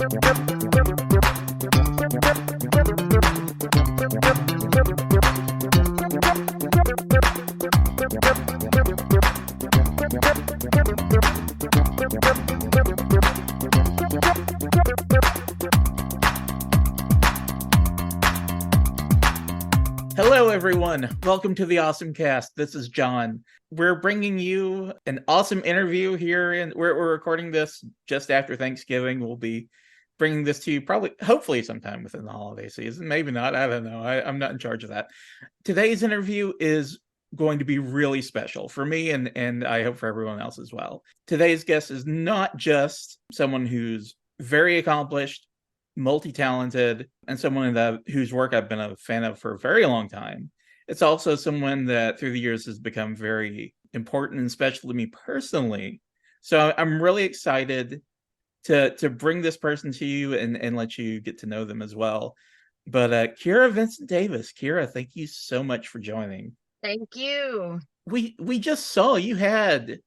Hello, everyone. Welcome to the OSMcast. This is John. We're bringing you an awesome interview here, and we're recording this just after Thanksgiving. We'll be bringing this to you hopefully sometime within the holiday season. Maybe not. I don't know. I'm not in charge of that. Today's interview is going to be really special for me, and I hope for everyone else as well. Today's guest is not just someone who's very accomplished, multi-talented, and someone whose work I've been a fan of for a very long time. It's also someone that through the years has become very important and special to me personally. So I'm really excited to bring this person to you and let you get to know them as well. But Kira Vincent-Davis, Kira, thank you so much for joining. Thank you. We just saw you had.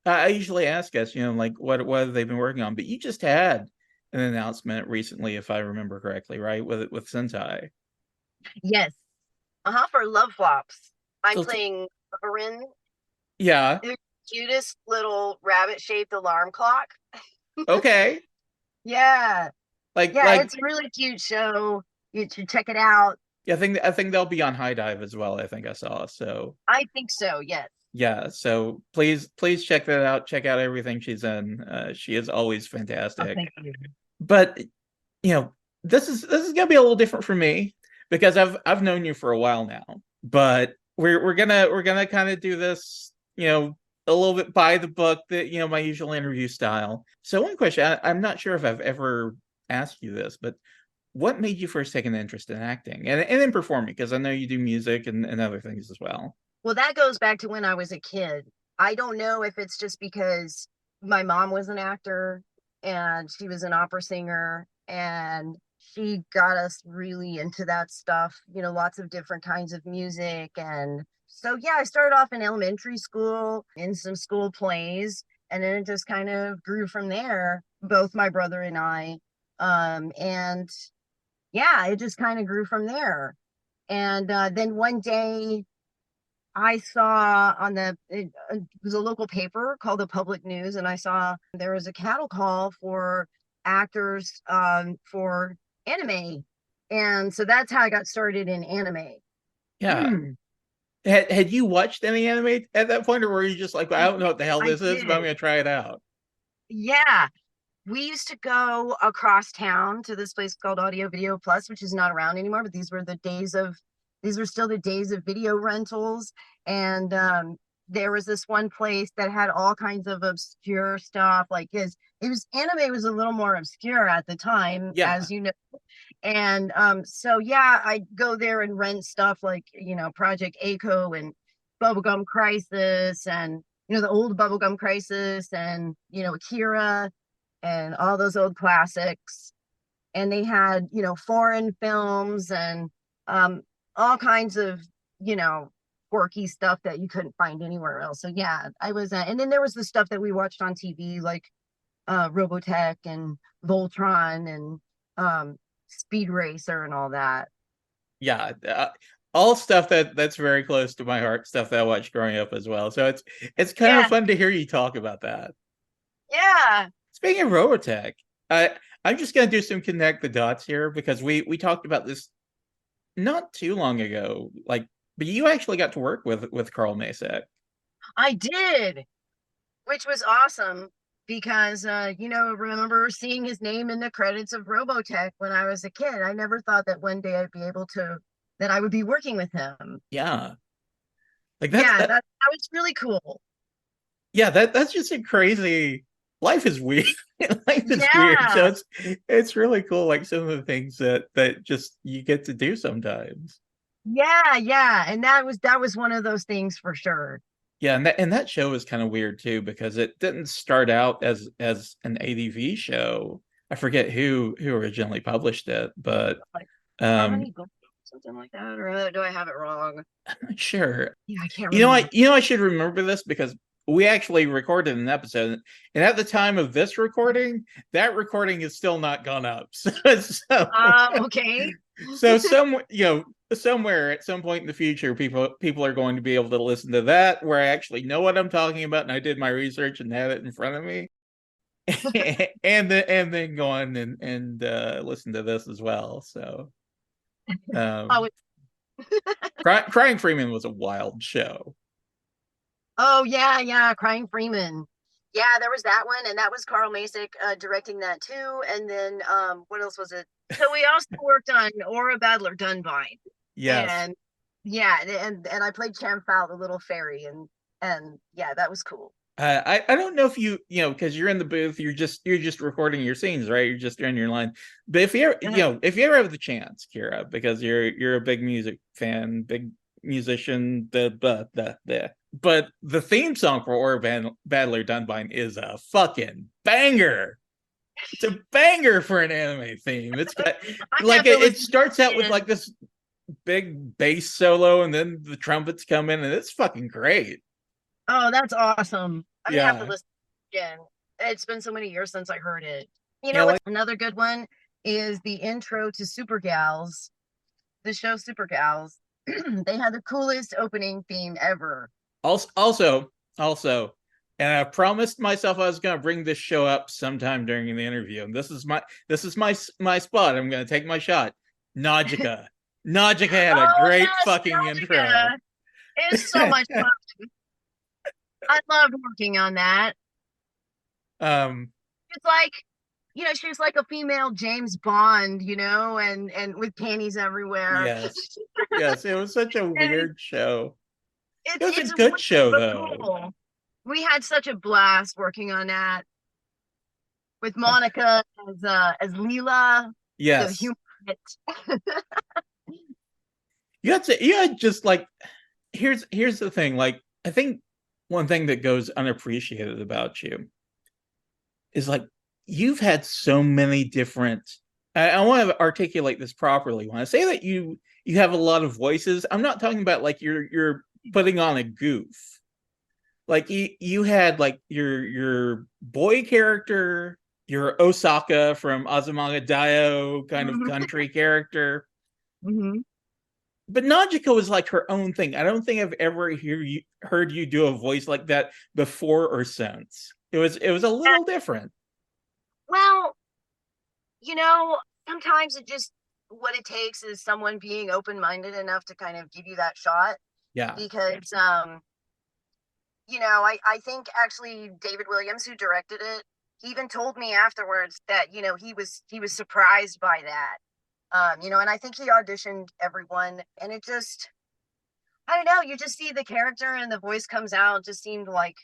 I usually ask us, what have they been working on, but you just had an announcement recently, if I remember correctly, right? With Sentai. Yes. For Love Flops. I'm playing Orin. Yeah. The cutest little rabbit-shaped alarm clock. Okay. Yeah. It's a really cute show. You should check it out. Yeah, I think they'll be on High Dive as well, I think I saw. So I think so, yes. Yeah, so please check that out. Check out everything she's in. She is always fantastic. Oh, thank you. But this is gonna be a little different for me because I've known you for a while now. But we're gonna kind of do this, a little bit by the book, that my usual interview style. So one question, I'm not sure if I've ever asked you this, but what made you first take an interest in acting and in performing? Because I know you do music and other things as well. Well, that goes back to when I was a kid. I don't know if it's just because my mom was an actor and she was an opera singer, and she got us really into that stuff, lots of different kinds of music. And so, yeah, I started off in elementary school in some school plays, and then it just kind of grew from there, both my brother and I. And yeah, it just kind of grew from there. And then one day I saw it was a local paper called the Public News, and I saw there was a cattle call for actors for anime. And so that's how I got started in anime. Yeah. Had you watched any anime at that point, or were you just like, I don't know what the hell this is, but I'm going to try it out? Yeah. We used to go across town to this place called Audio Video Plus, which is not around anymore, but these were still the days of video rentals. And there was this one place that had all kinds of obscure stuff. Anime was a little more obscure at the time, as you know. And so yeah, I'd go there and rent stuff like, Project A-ko and Bubblegum Crisis, and the old Bubblegum Crisis, and Akira, and all those old classics. And they had foreign films and all kinds of quirky stuff that you couldn't find anywhere else. So yeah, I was and then there was the stuff that we watched on TV, like Robotech and Voltron and Speed Racer and all that. Yeah, all stuff that's very close to my heart, stuff that I watched growing up as well. So it's kind of fun to hear you talk about that. Yeah. Speaking of Robotech, I'm just gonna do some connect the dots here, because we talked about this not too long ago, but you actually got to work with Carl Macek. I did, which was awesome because, remember seeing his name in the credits of Robotech when I was a kid. I never thought that one day that I would be working with him. Yeah. That was really cool. Yeah, that's just a crazy... Life is weird. Life is weird. So it's really cool, some of the things that just you get to do sometimes. Yeah. And that was one of those things for sure. Yeah, and that show was kind of weird too, because it didn't start out as an ADV show. I forget who originally published it, but something like that, or do I have it wrong? I'm not sure. Yeah, I can't remember. I should remember this, because we actually recorded an episode, and at the time of this recording, that recording is still not gone up. Okay. So somewhere at some point in the future, people are going to be able to listen to that where I actually know what I'm talking about and I did my research and have it in front of me. and then go on and listen to this as well. So Oh, Crying Freeman was a wild show. oh yeah, Crying Freeman. Yeah, there was that one, and that was Carl Masick directing that too. And then what else was it? So we also worked on Aura Battler Dunbine. Yes. And yeah, and I played Chamfowl, the little fairy, and yeah, that was cool. I don't know if because you're in the booth, you're just recording your scenes, right? You're just doing your line. But if you ever if you ever have the chance, Kira, because you're a big music fan, big musician, but the theme song for Aura Battler Dunbine is a fucking banger. It's a banger for an anime theme. It's got like it starts out with like this big bass solo, and then the trumpets come in, and it's fucking great. Oh, that's awesome. I'm gonna have to Yeah. listen again. It's been so many years since I heard it. You Yeah, know what? like Another good one is the intro to Super Gals, the show Super Gals. They had the coolest opening theme ever. also, and I promised myself I was going to bring this show up sometime during the interview. And this is my spot. I'm going to take my shot. Najica. Najica had a Oh great yes, fucking intro. it's so much fun. I loved working on that. um It's like, she's like a female James Bond, and with panties everywhere. yes. Yes, it was such a And weird show. It was a it's good show but though. cool. We had such a blast working on that with Monica as Leela, the Yes. human. You had just like here's the thing. Like, I think one thing that goes unappreciated about you is like you've had so many different. I want to articulate this properly. When I say that you have a lot of voices, I'm not talking about like you're putting on a goof. Like you had like your boy character, your Osaka from Azumanga Daioh kind of country character. Mm-hmm. But Najica was like her own thing. I don't think I've ever heard you do a voice like that before or since. It was a little different. Well, sometimes what it takes is someone being open-minded enough to kind of give you that shot. Yeah. Because I think actually David Williams, who directed it, he even told me afterwards that he was surprised by that. And I think he auditioned everyone, and it just, I don't know, you just see the character and the voice comes out, just seemed like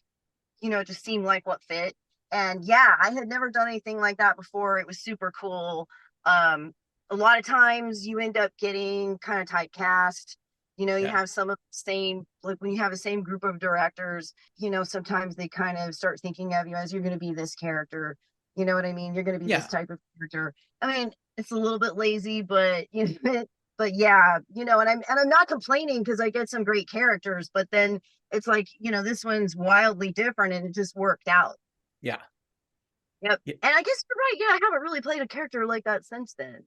what fit. And yeah, I had never done anything like that before. It was super cool. A lot of times you end up getting kind of typecast. You have some of the same, like when you have the same group of directors, sometimes they kind of start thinking of you as you're going to be this character. You know what I mean? You're going to be this type of character. I mean, it's a little bit lazy, but but yeah, and I'm not complaining because I get some great characters, but then it's like, this one's wildly different and it just worked out. Yeah. Yep. Yeah. And I guess you're right. Yeah, I haven't really played a character like that since then.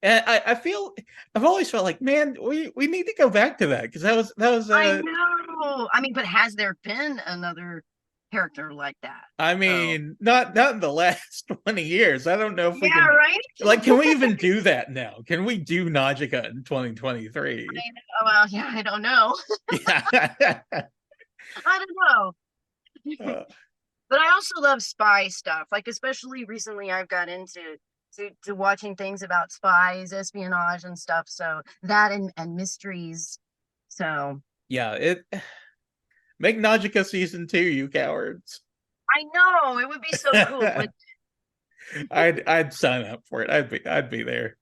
And I've always felt like, man, we need to go back to that because that was I know. I mean, but has there been another character like that? I mean, not in the last 20 years. I don't know if we can, right? like, can we even do that now? Can we do Najica in 2023? Well, yeah, I don't know. Yeah. I don't know. But I also love spy stuff. Like, especially recently, I've got into watching things about spies, espionage, and stuff. So that and mysteries. So Yeah, make Najica season 2, you cowards. I know it would be so cool. But I'd sign up for it. I'd be there.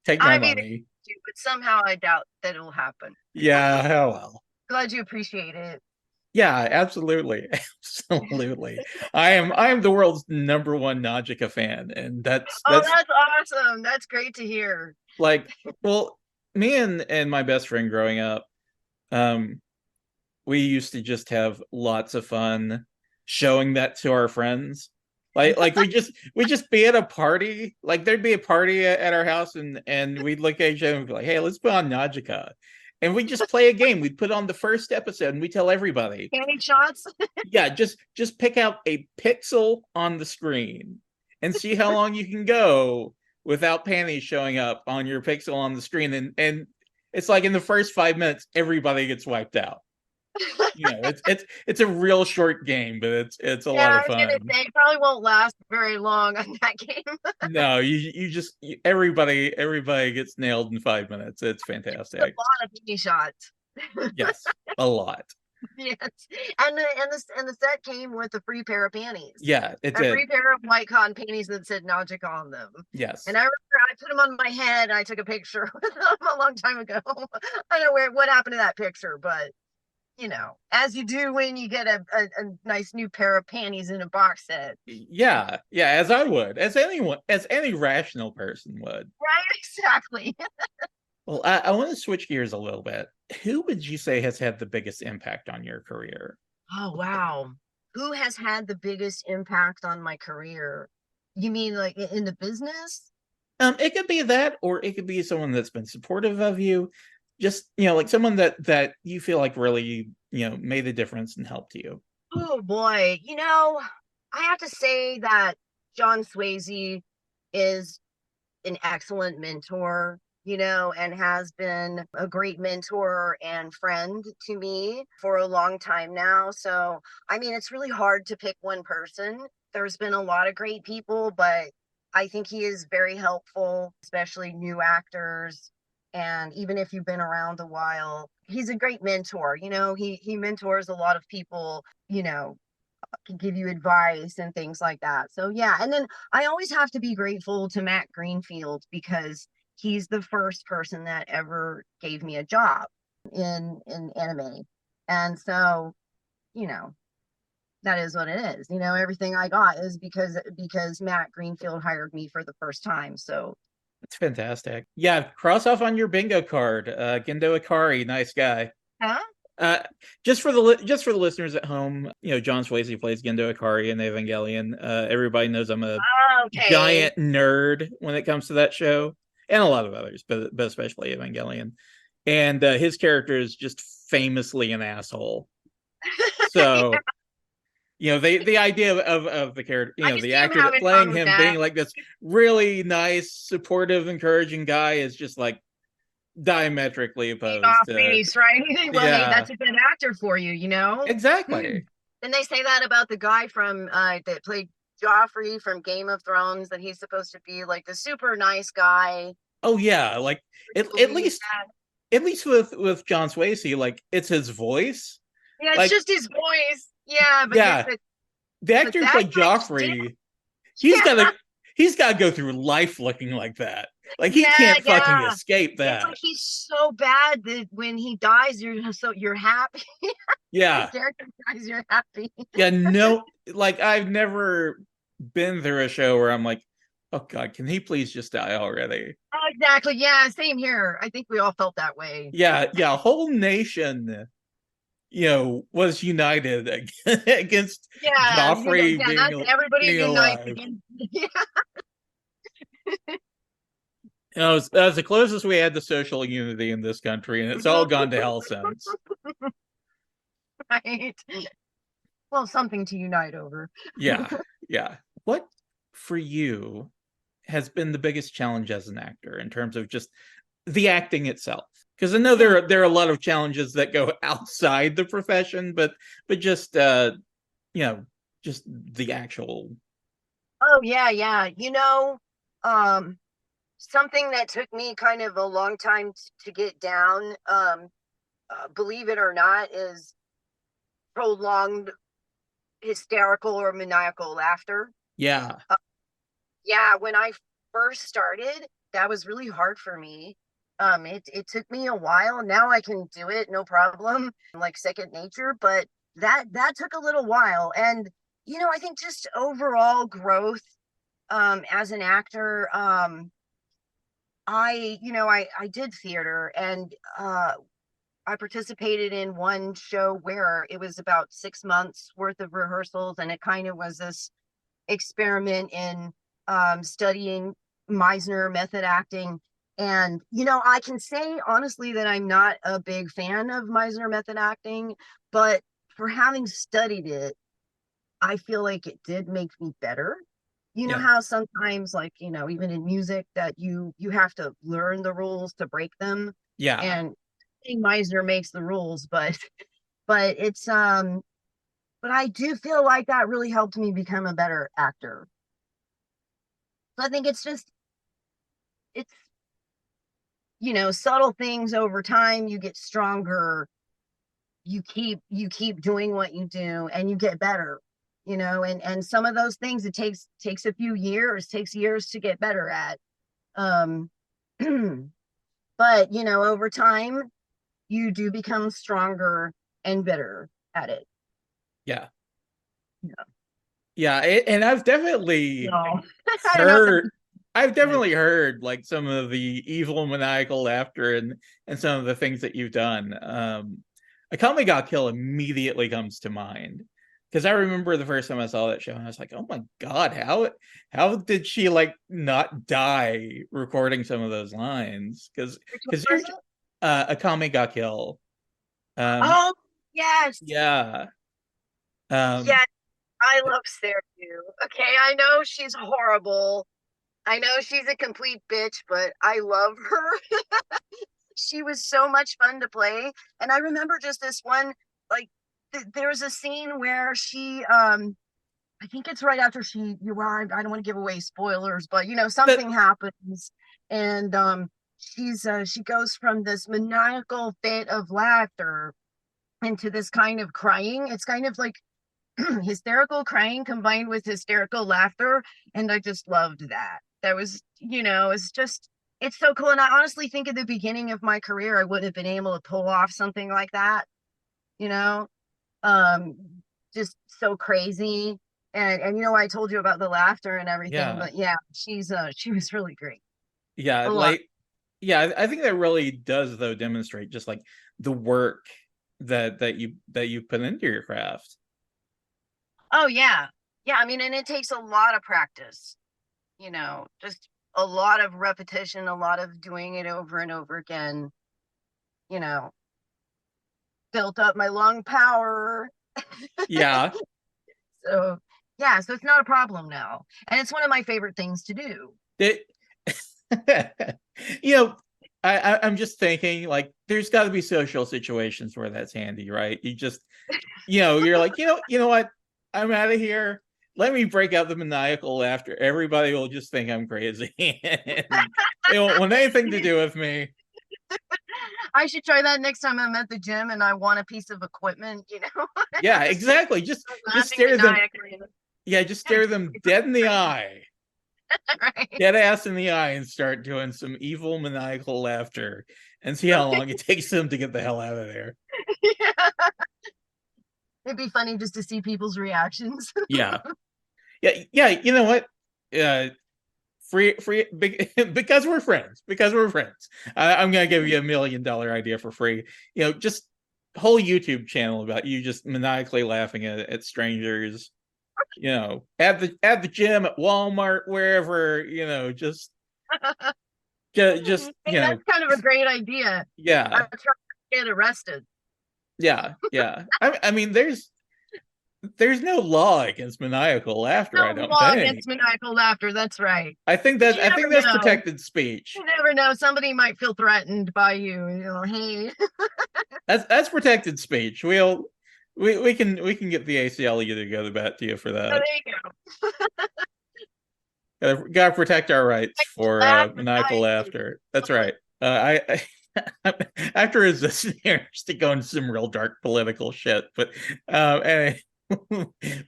Take my money. But somehow I doubt that it'll happen. Yeah, oh well. Glad you appreciate it. Yeah, absolutely. Absolutely. I am the world's number one Najica fan, and that's awesome. That's great to hear. Like, well, me and my best friend growing up, we used to just have lots of fun showing that to our friends. Like we just be at a party. Like there'd be a party at our house, and we'd look at each other and be like, "Hey, let's put on Najica," and we just play a game. We'd put on the first episode, and we tell everybody, Candy shots. "Yeah, just pick out a pixel on the screen and see how long you can go without panties showing up on your pixel on the screen." And it's like in the first 5 minutes, everybody gets wiped out. It's a real short game, but it's a lot Yeah, of I was gonna fun. say it probably won't last very long on that game. No, everybody gets nailed in 5 minutes. It's A fantastic. lot of mini shots. Yes, a lot. Yes, and the set came with a free pair of panties, Yeah, it a did. free pair of white cotton panties that said Najica on them. Yes. And I remember I put them on my head. And I took a picture with them a long time ago. I don't know what happened to that picture, but as you do when you get a nice new pair of panties in a box set. Yeah, as I would, as any rational person would. Right, exactly. Well, I want to switch gears a little bit. Who would you say has had the biggest impact on your career? Oh, wow. Who has had the biggest impact on my career? You mean like in the business? It could be that, or it could be someone that's been supportive of you. Just, like someone that you feel like really, made a difference and helped you. Oh boy, I have to say that John Swayze is an excellent mentor, and has been a great mentor and friend to me for a long time now. So, I mean, it's really hard to pick one person. There's been a lot of great people, but I think he is very helpful, especially new actors. And even if you've been around a while, he's a great mentor. He mentors a lot of people, can give you advice and things like that. So yeah, and then I always have to be grateful to Matt Greenfield because he's the first person that ever gave me a job in anime. And so, you know, that is what it is. Everything I got is because Matt Greenfield hired me for the first time. So It's fantastic. Yeah, cross off on your bingo card. Gendo Ikari, nice guy. huh? Uh, just for the listeners at home, John Swayze plays Gendo Ikari in Evangelion. Everybody knows I'm a Okay. giant nerd when it comes to that show, and a lot of others, but especially Evangelion. And his character is just famously an asshole. So the idea of the character, I can the see him actor that having fun playing with him that. being like this really nice, supportive, encouraging guy is just like diametrically opposed Off to. base, right? Well, hey, Yeah, that's a good actor for you. exactly. And they say that about the guy from that played Joffrey from Game of Thrones, that he's supposed to be like the super nice guy. Oh yeah, like at Believe least that. at least with John Swayze, like it's his voice. Yeah, it's Like, just his voice. Yeah, but yeah, the but actor who that played guy just did. Joffrey, he's Yeah, gotta he's gotta go through life looking like that. Like he yeah, can't fucking yeah. escape It's that. like he's so bad that when he dies, you're happy. The Yeah. character dies, you're happy. Yeah, no, like I've never been through a show where I'm like, oh God, can he please just die already? Oh, exactly. Yeah, same here. I think we all felt that way. Yeah, a whole nation, was united against Yeah, Joffrey yeah, that's everybody being unites alive. against. Yeah, That's the closest we had to social unity in this country, and it's all gone to hell since. right. Well, something to unite over. Yeah, yeah. What for you has been the biggest challenge as an actor in terms of just the acting itself? Because I know there are a lot of challenges that go outside the profession, but just you know, just the actual. Oh yeah, yeah. Um, something that took me kind of a long time to get down, believe it or not, is prolonged hysterical or maniacal laughter. Yeah, Yeah, when I first started, that was really hard for me. It took me a while. Now I can do it, no problem, like second nature, but that took a little while. And I think just overall growth as an actor. I did theater, and I participated in one show where it was about 6 months worth of rehearsals, and it kind of was this experiment in studying Meisner method acting. And, I can say honestly that I'm not a big fan of Meisner method acting, but for having studied it, I feel like it did make me better. You know Yeah. how sometimes, like, even in music, that you have to learn the rules to break them. Yeah. And I think Meisner makes the rules, but it's but I do feel like that really helped me become a better actor. So I think it's subtle things over time. You get stronger, you keep doing what you do, and you get better. And some of those things, it takes a few years, takes years to get better at. um but over time you do become stronger and better at it. Yeah. Yeah. Yeah. And I've definitely No. I don't know if heard I've that's right. definitely heard like some of the evil maniacal laughter and some of the things that you've done. Akame Got Kill immediately comes to mind. Because I remember the first time I saw that show and I was like, oh my God, how did she like not die recording some of those lines? Which one Because you're was it? Akame Got Kill. Oh, yes. Yeah. Um Yes, I love Sarah too. Okay, I know she's horrible. I know she's a complete bitch, but I love her. She was so much fun to play. And I remember just this one, like, there was a scene where I think it's right after I don't want to give away spoilers, but that something happens, and she goes from this maniacal fit of laughter into this kind of crying. It's kind of like hysterical crying combined with hysterical laughter, and I just loved that. That was, it's so cool. And I honestly think at the beginning of my career I wouldn't have been able to pull off something like that, you know um just so crazy. And I told you about the laughter and everything, yeah. but yeah, she was really great. Yeah, A lot. like yeah, I think that really does though demonstrate just like the work that you put into your craft. Oh yeah. Yeah, I mean, and it takes a lot of practice, just a lot of repetition, a lot of doing it over and over again. you know Built up my lung power. Yeah. So yeah, so it's not a problem now, and it's one of my favorite things to do. It you know, I'm just thinking like there's got to be social situations where that's handy, right? You just you're like, you know what? I'm out of here. Let me break out the maniacal laughter. Everybody will just think I'm crazy. And they won't want anything to do with me. I should try that next time I'm at the gym and I want a piece of equipment, Yeah, just start exactly. Just laughing stare them. maniacally. Yeah, just stare them dead in the eye, Right? dead ass in the eye, and start doing some evil maniacal laughter, and see how long it takes them to get the hell out of there. Yeah. It'd be funny just to see people's reactions. Yeah, yeah. You know what? Free, because we're friends. Because we're friends. I'm gonna give you $1 million idea for free. Just whole YouTube channel about you just maniacally laughing at strangers. At the gym, at Walmart, wherever. Just Hey, that's kind of a great idea. yeah, I'm trying to get arrested. yeah. I mean, there's no law against maniacal laughter. I No don't law think. against maniacal laughter. That's right. I think But that you I never think that's know. protected speech. You never know. Somebody might feel threatened by you. Hey. That's protected speech. We can get the ACLU to go to bat to you for Oh, that. there you go. Gotta protect our rights for Laugh maniacal maniacally. laughter. That's right. After resisting urge to go into some real dark political shit, but anyway,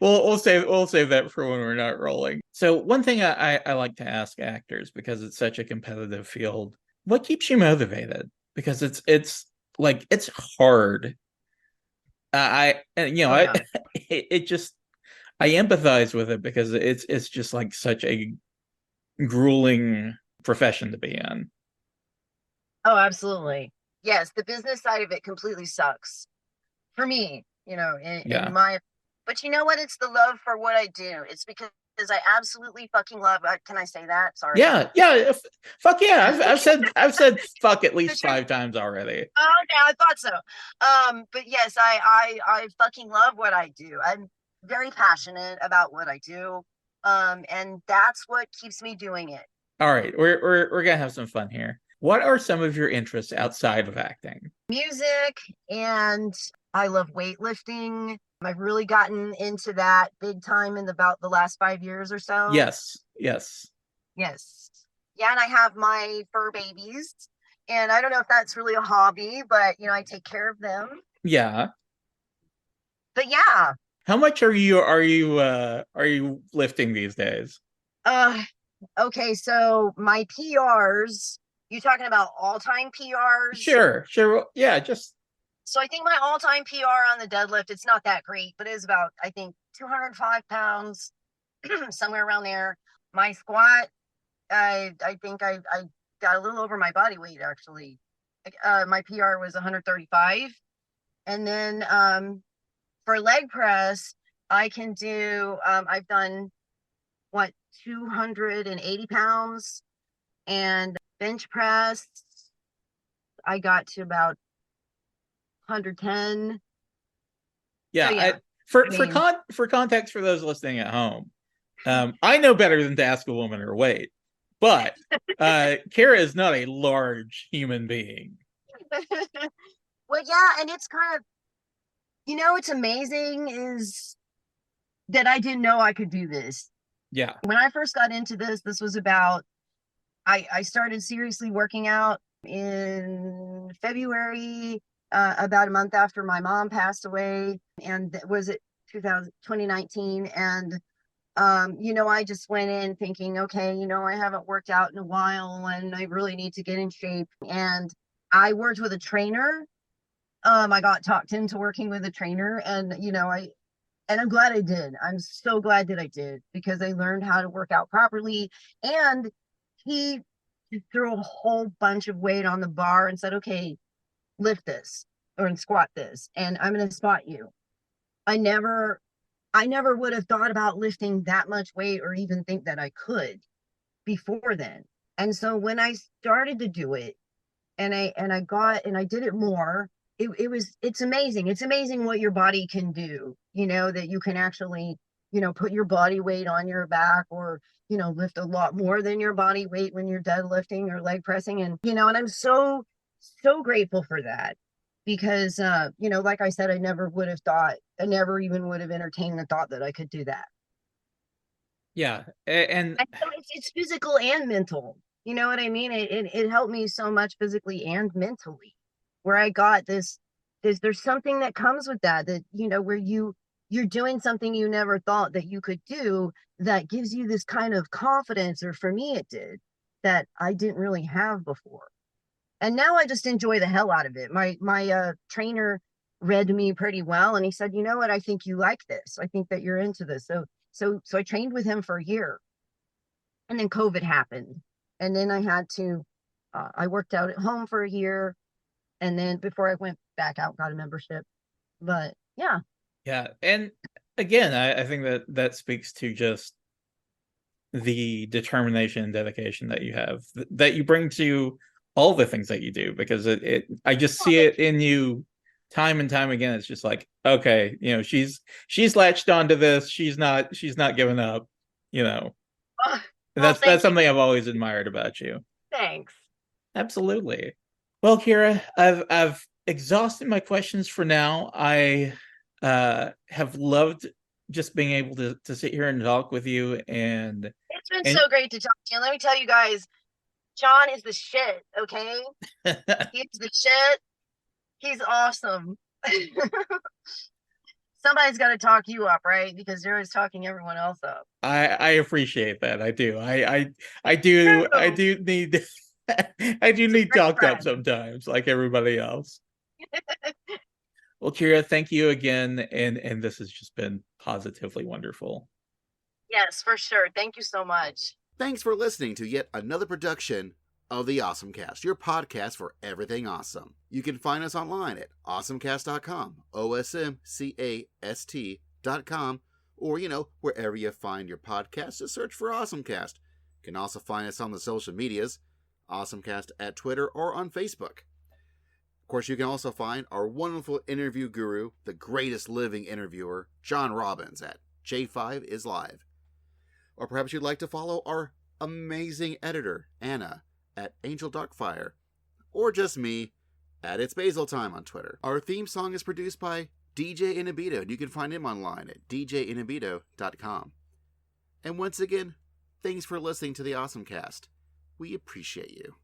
we'll save that for when we're not rolling. So one thing I like to ask actors, because it's such a competitive field, what keeps you motivated? Because it's like it's hard. I and Oh I yeah. it just I empathize with it because it's just like such a grueling profession to be in. Oh, absolutely. yes, the business side of it completely sucks for me, in Yeah. my, but you know what? It's the love for what I do. It's because I absolutely fucking love, can I say that? Sorry. Yeah, yeah. Fuck yeah. I've said fuck at least 5 times already. Okay, I thought so. But yes, I fucking love what I do. I'm very passionate about what I do. And that's what keeps me doing it. All right, we're gonna have some fun here. What are some of your interests outside of acting? Music, and I love weightlifting. I've really gotten into that big time in about the last 5 years or so. Yes, yes. Yes. Yeah, and I have my fur babies. And I don't know if that's really a hobby, but I take care of them. Yeah. But yeah. How much are you lifting these days? Uh okay, so my PRs, you talking about all-time PRs? Sure, sure. Yeah, just So I think my all-time PR on the deadlift, it's not that great, but it is about, I think, 205 pounds, somewhere around there. My squat, I think I got a little over my body weight actually. My PR was 135. And then for leg press, I can do, I've done what, 280 pounds, and bench press, I got to about 110. yeah. So yeah, I mean, For context for those listening at home, I know better than to ask a woman her weight, but Kira is not a large human being. well, yeah, and it's kind of, what's amazing is that I didn't know I could do this. Yeah, When I first got into this was about, I started seriously working out in February, about a month after my mom passed away, and was it 2019? And I just went in thinking, okay, I haven't worked out in a while, and I really need to get in shape. And I worked with a trainer. I got talked into working with a trainer, and I'm glad I did. I'm so glad that I did, because I learned how to work out properly. And he threw a whole bunch of weight on the bar and said, okay, lift this or squat this, and I'm going to spot you. I never, I never would have thought about lifting that much weight or even think that I could before then. And so when I started to do it, and I did it more, it's amazing. It's amazing what your body can do, that you can actually, put your body weight on your back, or lift a lot more than your body weight when you're deadlifting or leg pressing. And and I'm so grateful for that, because like I said, I never would have thought, I never even would have entertained the thought that I could do that. yeah, and And so it's physical and mental. You know what I mean? It helped me so much physically and mentally, where I got there's something that comes with that, where you're doing something you never thought that you could do, that gives you this kind of confidence, or for me it did, that I didn't really have before. And now I just enjoy the hell out of it. My trainer read me pretty well, and he said, "You know what? I think you like this. I think that you're into this." So I trained with him for a year, and then COVID happened, and then I had to. I worked out at home for a year, and then before I went back out, got a membership. But yeah, yeah, and again, I think that speaks to just the determination and dedication that you have, that you bring to all the things that you do, because I just see it in you time and time again. It's just like, okay, she's latched onto this, she's not giving up, you know well, that's thank you. something I've always admired about you. Thanks. Absolutely. Well, Kira, I've exhausted my questions for now. I have loved just being able to sit here and talk with you, and It's been and so great to talk to you. Let me tell you guys, John is the shit. Okay, he's the shit. He's awesome. Somebody's got to talk you up, right? Because you're always talking everyone else up. I appreciate that. I do. I do need I do need Great talked up friend. sometimes, like everybody else. Well, Kira, thank you again, and this has just been positively wonderful. Yes, for sure. Thank you so much. Thanks for listening to yet another production of the OSMcast, your podcast for everything awesome. You can find us online at OSMcast.com, OSMcast.com, or, wherever you find your podcasts, just search for OSMcast. You can also find us on the social medias, OSMcast at Twitter or on Facebook. Of course, you can also find our wonderful interview guru, the greatest living interviewer, John Robbins, at J5 is Live. Or perhaps you'd like to follow our amazing editor, Anna, at Angel Darkfire, or just me, at It's Basil Time on Twitter. Our theme song is produced by DJ Inabito, and you can find him online at djinabito.com. And once again, thanks for listening to the OSMcast. We appreciate you.